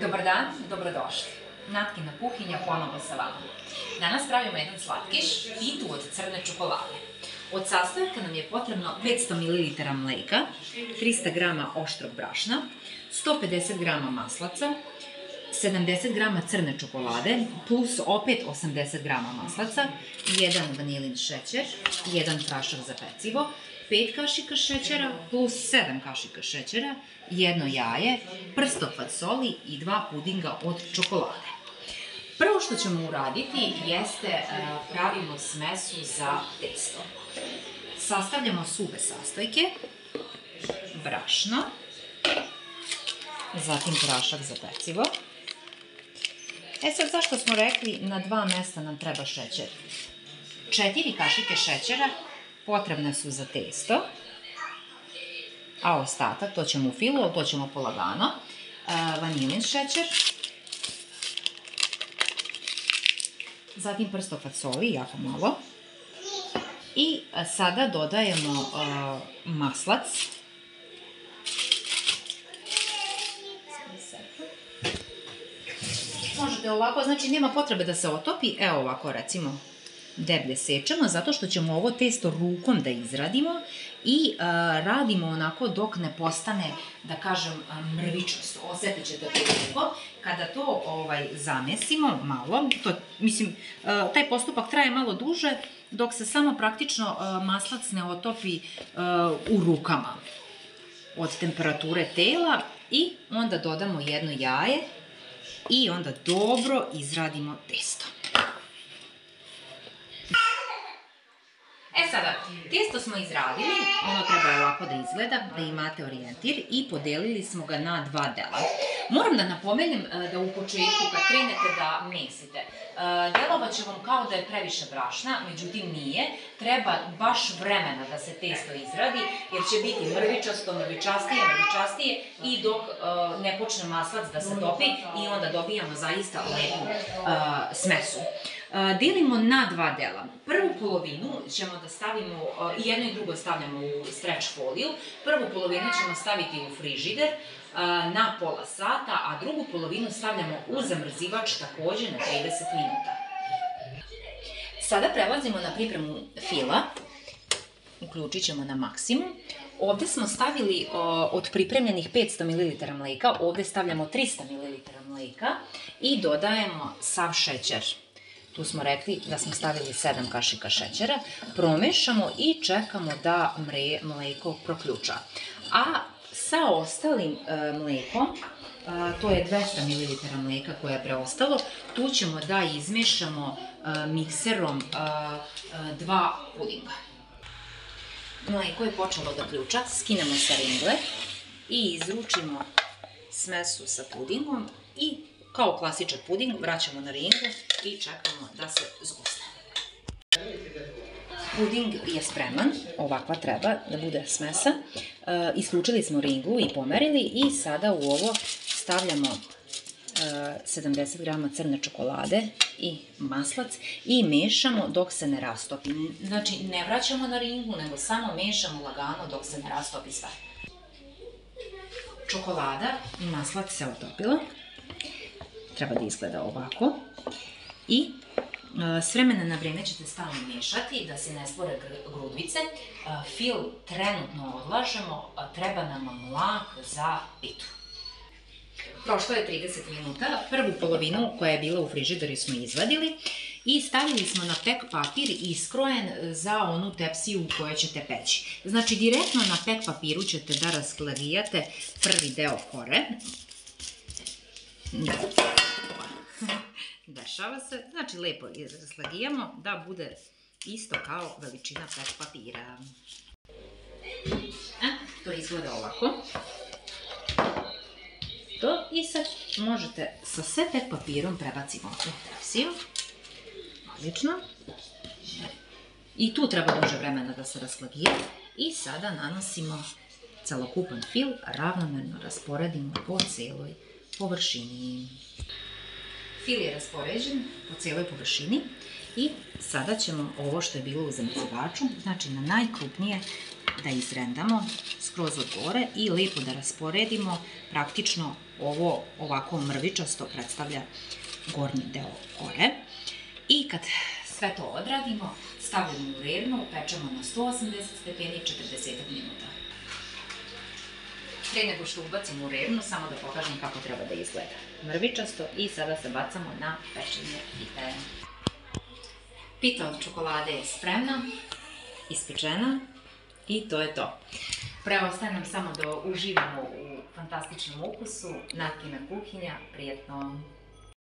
Dobar dan, dobrodošli. Natkina kuhinja ponovo sa vama. Danas pravimo jedan slatkiš, pitu od crne čokolade. Od sastojaka nam je potrebno 500 ml mleka, 300 g oštrog brašna, 150 g maslaca, 70 g crne čokolade, plus opet 80 g maslaca, 1 vanilin šećer, 1 prašak za pecivo, 5 kašika šećera plus 7 kašika šećera, 1 jaje, prstofat soli i 2 pudinga od čokolade. Prvo što ćemo uraditi jeste pravimo smesu za testo. Sastavljamo suve sastojke, brašno, zatim prašak za pecivo. Sad zašto smo rekli na 2 mesta nam treba šećer? 4 kašike šećera potrebne su za testo, a ostatak, to ćemo u filu, ali to ćemo polagano. Vanilin šećer, zatim prstofat soli, jako malo. I sada dodajemo maslac. Možete ovako, znači nema potrebe da se otopi, evo ovako recimo deblje sečemo, zato što ćemo ovo testo rukom da izradimo i radimo onako dok ne postane, da kažem, mrvičasto. Osetit ćete to rukom. Kada to zamesimo malo, mislim, taj postupak traje malo duže, dok se samo praktično maslac ne otopi u rukama od temperature tela i onda dodamo 1 jaje i onda dobro izradimo testo. Sada, testo smo izradili, ono treba ovako da izgleda, da imate orijentir i podelili smo ga na 2 dela. Moram da napomenem da u početku kad krenete da mesite, delovaće vam kao da je previše brašna, međutim nije, treba baš vremena da se testo izradi, jer će biti mrvičasto, mrvičastije i dok ne počne maslac da se topi i onda dobijamo zaista lepu smesu. Delimo na 2 dela. Prvu polovinu ćemo da stavimo, i jedno i drugo stavljamo u stretch foliju, prvu polovinu ćemo staviti u frižider na pola sata, a drugu polovinu stavljamo u zamrzivač takođe na 30 minuta. Sada prelazimo na pripremu fila. Uključit ćemo na maksimum. Ovde smo stavili od pripremljenih 500 ml mleka, ovde stavljamo 300 ml mleka i dodajemo sav šećer. Tu smo rekli da smo stavili 7 kašika šećera, promešamo i čekamo da mleko proključa. A sa ostalim mlekom, to je 200 ml mleka koje je preostalo, tu ćemo da izmešamo mikserom 2 pudinga. Mleko je počelo da ključa, skinemo sa ringle i izručimo smesu sa pudingom i kao klasičan puding vraćamo na ringlu i čekamo da se zguste. Puding je spreman, ovakva treba da bude smesa. Isključili smo ringlu i pomerili i sada u ovo stavljamo 70 g crne čokolade i maslac i mešamo dok se ne rastopi. Znači ne vraćamo na ringlu, nego samo mešamo lagano dok se ne rastopi sve. Čokolada i maslac se otopila. Treba da izgleda ovako i s vremena na vreme ćete stalno mešati da se ne stvore grudvice. Fil trenutno odlažemo, treba nam mlak za pitu. Prošlo je 30 minuta, prvu polovinu koja je bila u frižideru smo izvadili i stavili smo na pek papir iskrojen za onu tepsiju u kojoj ćete peći. Znači direktno na pek papiru ćete da rasklagijate prvi deo kore. Dešava se, znači lepo raslagijamo da bude isto kao veličina pek papira. To izgleda ovako. To i sad možete sa sve pek papirom prebacimo u tepsiju. Odlično. I tu treba duže vremena da se rasklagija. I sada nanosimo celokupan fil, ravnomerno rasporedimo po celoj površini. Fil je raspoređen po celoj površini I sada ćemo ovo što je bilo u zamrzivaču, znači na najkrupnije da izrendamo skroz od gore i lijepo da rasporedimo. Praktično ovo ovako mrvičasto predstavlja gornji deo gore. I kad sve to odradimo, stavljamo u rernu, pečemo na 180 stepeni 40 minuta. Prije nego što ubacimo u rernu, samo da pokažem kako treba da izgleda. Mrvičasto i sada se bacamo na pečenje pite. Pita od čokolade je spremna, ispečena i to je to. Preostaje nam samo da uživamo u fantastičnom ukusu. Natkina kuhinja, prijetno!